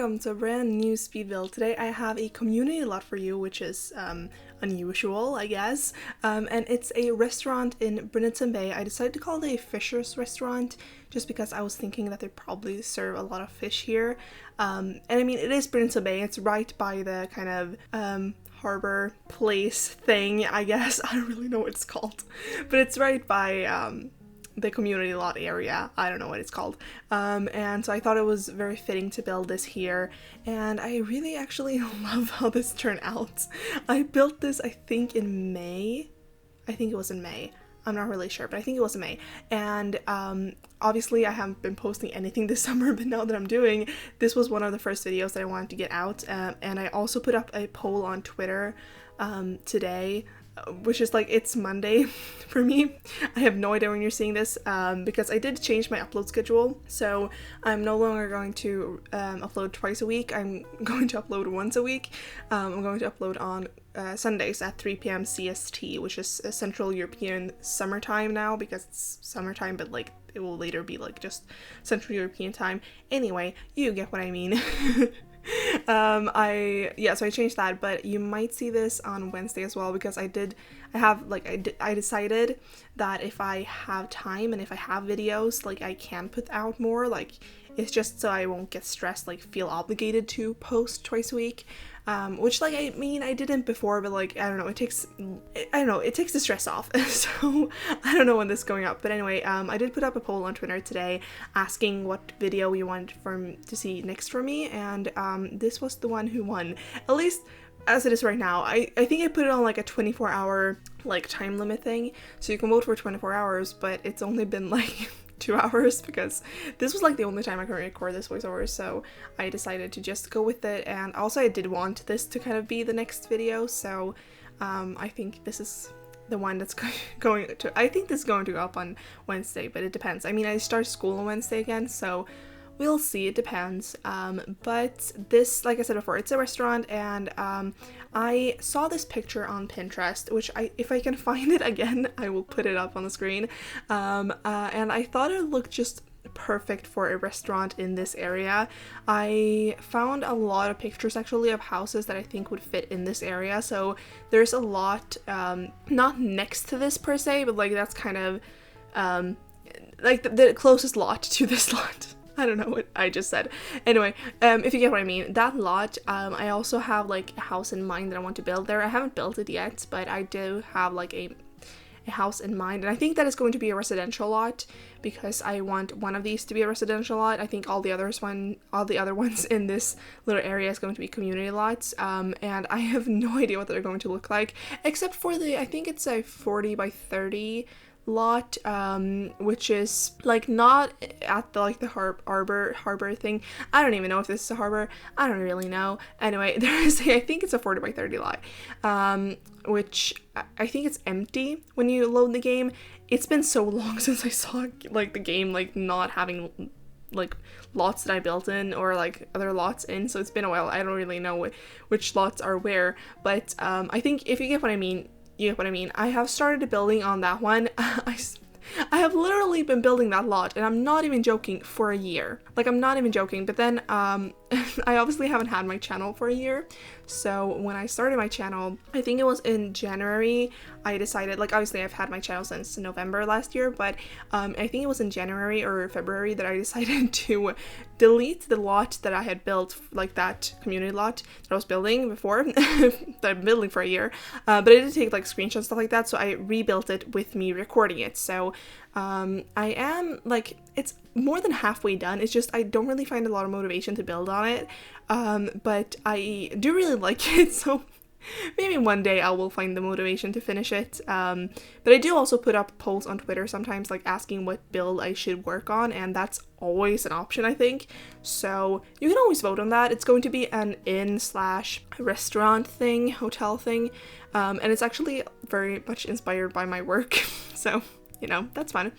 welcome to a brand new speed build. Today I have a community lot for you, which is unusual, I guess, and it's a restaurant in Brindleton Bay. I decided to call it a fisher's restaurant just because I was thinking that they probably serve a lot of fish here, and I mean it is Brindleton Bay. It's right by the kind of harbor place thing, I guess. I don't really know what it's called, but it's right by the community lot area. I don't know what it's called. And so I thought it was very fitting to build this here, and I really actually love how this turned out. I built this, I think, in May. I think it was in May. I'm not really sure, but I think it was in May. And obviously I haven't been posting anything this summer, but now that I'm doing, this was one of the first videos that I wanted to get out. And I also put up a poll on Twitter today, which is like, it's Monday for me. I have no idea when you're seeing this, because I did change my upload schedule. So I'm no longer going to upload twice a week. I'm going to upload once a week. I'm going to upload on Sundays at 3 p.m. CST, which is Central European Summertime now, because it's summertime, but like it will later be like just Central European time. Anyway, you get what I mean. So I changed that, but you might see this on Wednesday as well, because I decided that if I have time and if I have videos, like I can put out more. Like, it's just so I won't get stressed, like feel obligated to post twice a week, which, like, I mean, I didn't before, but like, I don't know, it takes the stress off. So I don't know when this is going up, but anyway, I did put up a poll on Twitter today asking what video you want to see next from me, and this was the one who won, at least as it is right now. I think I put it on like a 24-hour like time limit thing, so you can vote for 24 hours, but it's only been like 2 hours because this was like the only time I could record this voiceover, so I decided to just go with it. And also I did want this to kind of be the next video, so I think this is the one that's going to, I think this is going to go up on Wednesday, but it depends. I mean, I start school on Wednesday again, so we'll see, it depends. But this, like I said before, it's a restaurant, and I saw this picture on Pinterest, which if I can find it again, I will put it up on the screen. And I thought it looked just perfect for a restaurant in this area. I found a lot of pictures actually of houses that I think would fit in this area. So there's a lot, not next to this per se, but like that's kind of like the closest lot to this lot. I don't know what I just said. Anyway, if you get what I mean, that lot, I also have like a house in mind that I want to build there. I haven't built it yet, but I do have like a house in mind, and I think that is going to be a residential lot because I want one of these to be a residential lot. I think all the other ones in this little area is going to be community lots, and I have no idea what they're going to look like, except for I think it's a 40 by 30 lot, which is like not at the harbor thing. I don't even know if this is a harbor. I don't really know. Anyway, I think it's a 40 by 30 lot, which I think it's empty when you load the game. It's been so long since I saw like the game like not having like lots that I built in or like other lots in, so it's been a while. I don't really know which lots are where, but I think if you get what I mean, you get what I mean. I have started building on that one. I have literally been building that lot, and I'm not even joking, for a year. Like, I'm not even joking, but then I obviously haven't had my channel for a year. So when I started my channel, I think it was in January, I decided, like, obviously I've had my channel since November last year, but I think it was in January or February that I decided to delete the lot that I had built, like that community lot that I was building before, that I've been building for a year, but I did take like screenshots, stuff like that, so I rebuilt it with me recording it. So I am like, it's more than halfway done. It's just I don't really find a lot of motivation to build on it, but I do really like it, so maybe one day I will find the motivation to finish it. But I do also put up polls on Twitter sometimes, like asking what build I should work on, and that's always an option, I think. So you can always vote on that. It's going to be an inn/restaurant thing, hotel thing, and it's actually very much inspired by my work. So, you know, that's fun.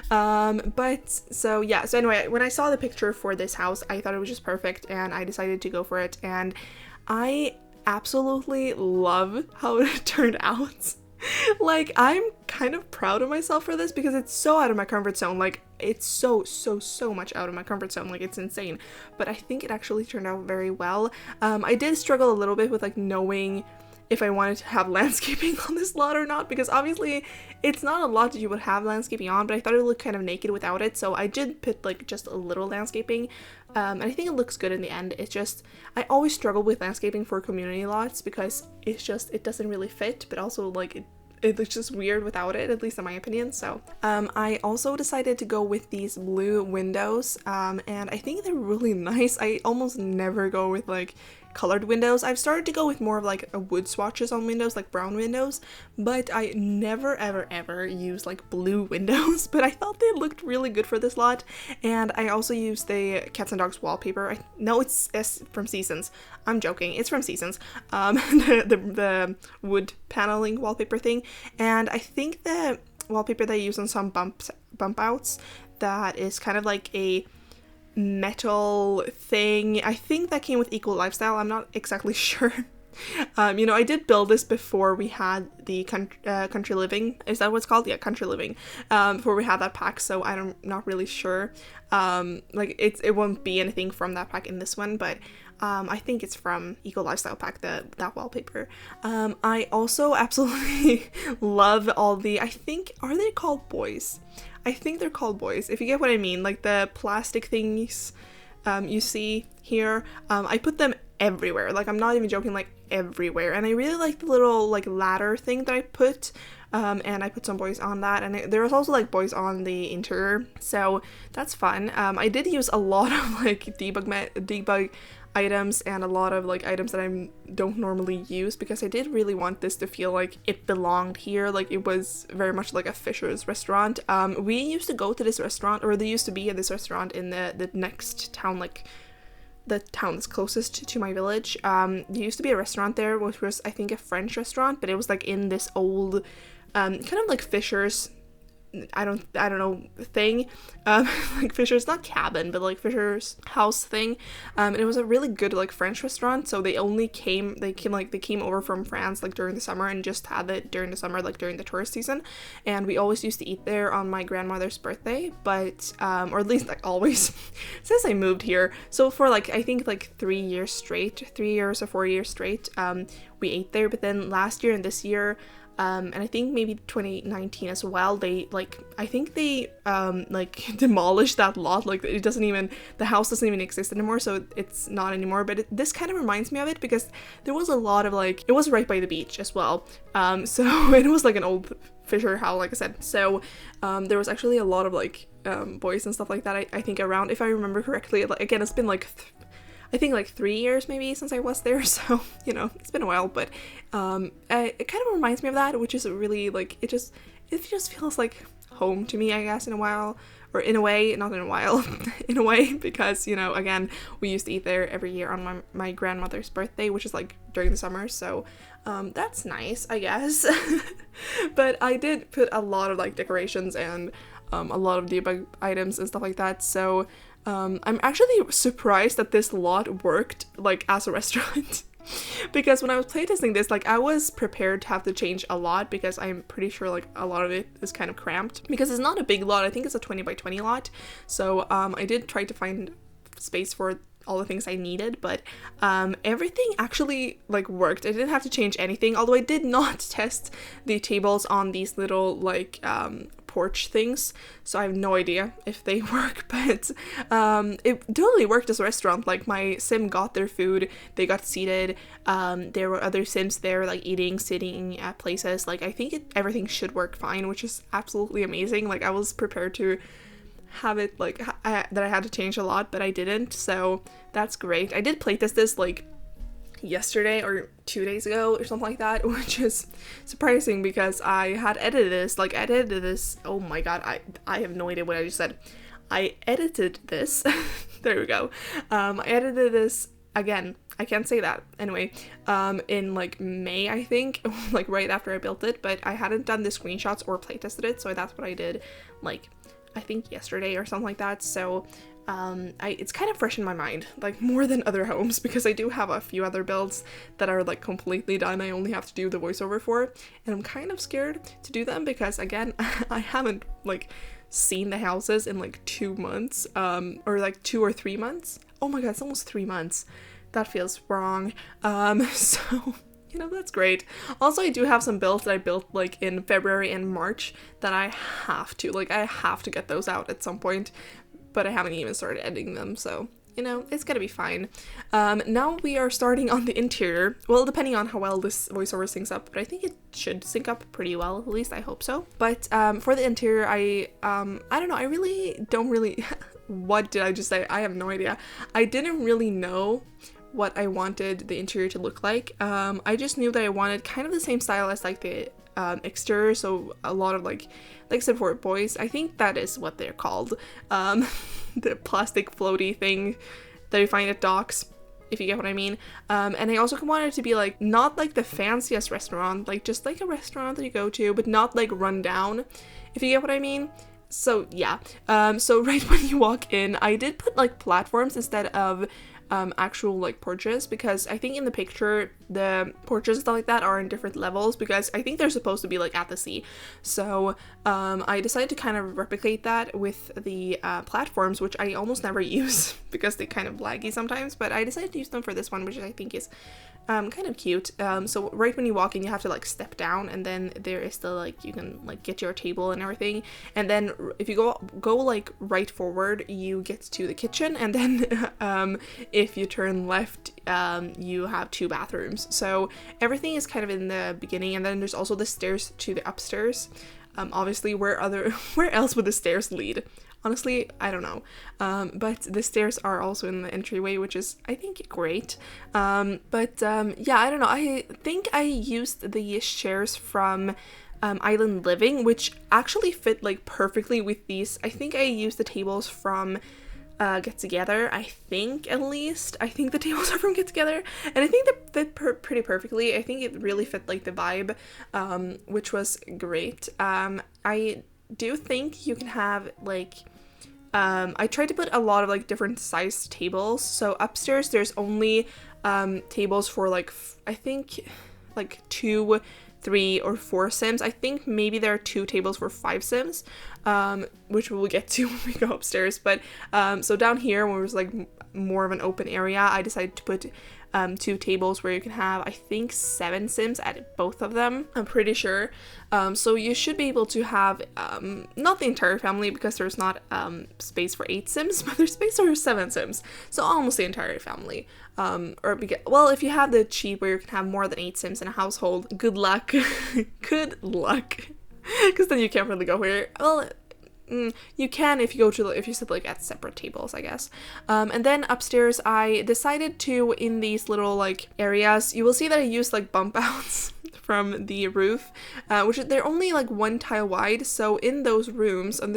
So anyway, when I saw the picture for this house, I thought it was just perfect, and I decided to go for it, and I absolutely love how it turned out. Like, I'm kind of proud of myself for this because it's so out of my comfort zone. Like, it's so much out of my comfort zone. Like, it's insane. But I think it actually turned out very well. I did struggle a little bit with like knowing if I wanted to have landscaping on this lot or not, because obviously it's not a lot that you would have landscaping on, but I thought it would look kind of naked without it, so I did put like just a little landscaping, and I think it looks good in the end. It's just, I always struggle with landscaping for community lots because it's just, it doesn't really fit, but also like it looks just weird without it, at least in my opinion. So I also decided to go with these blue windows, and I think they're really nice. I almost never go with like colored windows. I've started to go with more of like a wood swatches on windows, like brown windows, but I never ever use like blue windows. But I thought they looked really good for this lot, and I also used the cats and dogs wallpaper. I know it's from Seasons. I'm joking, it's from Seasons. The wood paneling wallpaper thing, and I think the wallpaper they use on some bump outs that is kind of like a metal thing. I think that came with Eco Lifestyle. I'm not exactly sure. You know, I did build this before we had the Country Living. Is that what it's called? Yeah, Country Living. Before we had that pack, so I'm not really sure. Like it won't be anything from that pack in this one, but I think it's from Eco Lifestyle pack, that wallpaper. I also absolutely love all the, I think, are they called boys? I think they're called boys, if you get what I mean, like the plastic things you see here. I put them everywhere, like I'm not even joking, like everywhere, and I really like the little like ladder thing that I put, and I put some boys on that, and there was also like boys on the interior, so that's fun. I did use a lot of like debug items and a lot of like items that I don't normally use, because I did really want this to feel like it belonged here, like it was very much like a Fisher's restaurant. We used to go to this restaurant, or there used to be this restaurant in the next town, like the town that's closest to my village. There used to be a restaurant there, which was I think a French restaurant, but it was like in this old kind of like Fisher's, I don't know, thing, like Fisher's, not cabin, but like Fisher's house thing, and it was a really good like French restaurant. So they came over from France like during the summer and just had it during the summer, like during the tourist season, and we always used to eat there on my grandmother's birthday, but or at least like always since I moved here. So for like I think like 3 years or 4 years straight, we ate there. But then last year and this year, and I think maybe 2019 as well, they like, I think they like demolished that lot, like it doesn't even, the house doesn't even exist anymore, so it's not anymore. But this kind of reminds me of it because there was a lot of like, it was right by the beach as well, so it was like an old Fisher house, like I said, so there was actually a lot of like boys and stuff like that, I think around, if I remember correctly. Like, again, it's been like I think like 3 years maybe since I was there, so you know, it's been a while, but it kind of reminds me of that, which is really like, it just feels like home to me, I guess, in a while, or in a way, not in a while, in a way, because, you know, again, we used to eat there every year on my grandmother's birthday, which is like during the summer, so that's nice, I guess. But I did put a lot of like decorations and a lot of debug items and stuff like that, so I'm actually surprised that this lot worked like as a restaurant. Because when I was playtesting this, like I was prepared to have to change a lot, because I'm pretty sure like a lot of it is kind of cramped, because it's not a big lot. I think it's a 20 by 20 lot, so I did try to find space for all the things I needed, but everything actually like worked. I didn't have to change anything, although I did not test the tables on these little like porch things, so I have no idea if they work, but it totally worked as a restaurant. Like my sim got their food, they got seated, there were other sims there like eating, sitting at places. Like I think everything should work fine, which is absolutely amazing. Like I was prepared to have it like that I had to change a lot, but I didn't, so that's great. I did playtest this like yesterday or 2 days ago or something like that, which is surprising because I had edited this, oh my god, I have no idea what I just said. I edited this there we go. I edited this again, I can't say that anyway, in like May, I think, like right after I built it, but I hadn't done the screenshots or playtested it, so that's what I did like I think yesterday or something like that. So it's kind of fresh in my mind, like more than other homes, because I do have a few other builds that are like completely done. I only have to do the voiceover for, and I'm kind of scared to do them because again, I haven't like seen the houses in like 2 months, or like 2 or 3 months. Oh my god, it's almost 3 months. That feels wrong. So you know, that's great. Also, I do have some builds that I built like in February and March that I have to get those out at some point, but I haven't even started editing them, so you know, it's gonna be fine. Now we are starting on the interior. Well, depending on how well this voiceover syncs up, but I think it should sync up pretty well, at least I hope so. But for the interior, I don't know, I really don't really what did I just say? I have no idea. I didn't really know what I wanted the interior to look like. I just knew that I wanted kind of the same style as like the exterior, so a lot of like I said for boys, I think that is what they're called, the plastic floaty thing that you find at docks, if you get what I mean. And I also wanted it to be like not like the fanciest restaurant, like just like a restaurant that you go to, but not like run down, if you get what I mean. So yeah, so right when you walk in, I did put like platforms instead of actual like porches, because I think in the picture the porches and stuff like that are in different levels, because I think they're supposed to be like at the sea. So I decided to kind of replicate that with the platforms, which I almost never use because they kind of laggy sometimes, but I decided to use them for this one, which I think is kind of cute. So right when you walk in, you have to like step down, and then there is the like, you can like get your table and everything, and then if you go like right forward, you get to the kitchen, and then if you turn left, you have 2 bathrooms. So everything is kind of in the beginning, and then there's also the stairs to the upstairs. Obviously, where else would the stairs lead? Honestly, I don't know. But the stairs are also in the entryway, which is, I think, great. Yeah, I don't know. I think I used the chairs from Island Living, which actually fit like perfectly with these. I think I used the tables from Get Together, I think, at least. I think the tables are from Get Together, and I think they fit pretty perfectly. I think it really fit like the vibe, which was great. I do think you can have like I tried to put a lot of like different sized tables. So upstairs there's only tables for like I think like 2, 3, or 4 sims. I think maybe there are 2 tables for 5 sims, which we'll get to when we go upstairs. But so down here, when it was like more of an open area, I decided to put 2 tables where you can have, I think, 7 sims at both of them, I'm pretty sure. So you should be able to have not the entire family, because there's not space for 8 sims, but there's space for 7 sims, so almost the entire family. Well, if you have the cheat where you can have more than 8 sims in a household, good luck. Good luck, because then you can't really go here. Well, you can if you sit like at separate tables, I guess. And then upstairs, I decided to, in these little like areas, you will see that I used like bump outs from the roof, which they're only like 1 tile wide. So in those rooms, on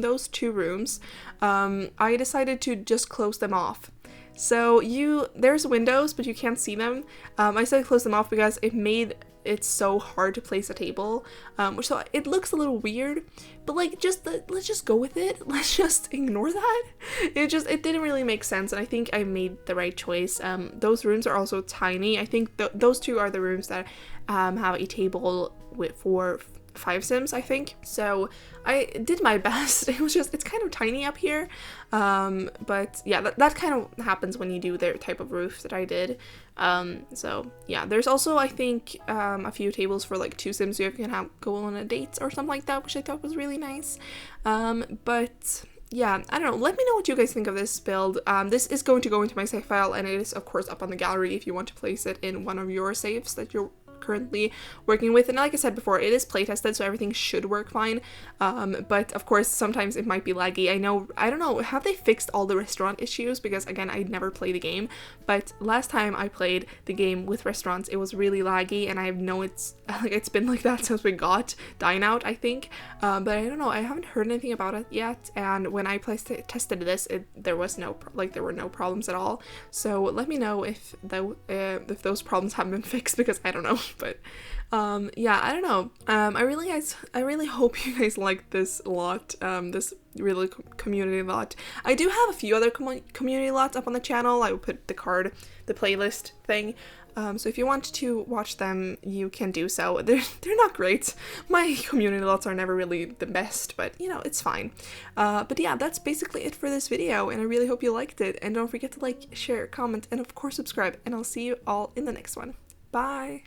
those 2 rooms, I decided to just close them off. So there's windows, but you can't see them. I said close them off because it made it's so hard to place a table, so it looks a little weird, but like let's just go with it. Let's just ignore that. It didn't really make sense, and I think I made the right choice. Those rooms are also tiny. I think those 2 are the rooms that have a table for 5 sims, I think. So I did my best. It's kind of tiny up here, but yeah, that kind of happens when you do the type of roof that I did. So yeah, there's also, I think, a few tables for like 2 sims so you can go on a date or something like that, which I thought was really nice. But yeah, I don't know. Let me know what you guys think of this build. This is going to go into my save file, and it is of course up on the gallery if you want to place it in one of your saves that you're currently working with. And like I said before, it is playtested, so everything should work fine, but of course sometimes it might be laggy. I don't know, have they fixed all the restaurant issues? Because again, I never play the game, but last time I played the game with restaurants, it was really laggy, and I know it's been like that since we got Dine Out, I think, but I don't know, I haven't heard anything about it yet. And when I tested this, there were no problems at all. So let me know if those problems haven't been fixed, because I don't know. But yeah, I don't know. I really hope you guys like this lot, this really community lot. I do have a few other community lots up on the channel. I will put the playlist thing. So if you want to watch them, you can do so. They're not great. My community lots are never really the best, but you know, it's fine. But yeah, that's basically it for this video, and I really hope you liked it. And don't forget to like, share, comment, and of course subscribe, and I'll see you all in the next one. Bye!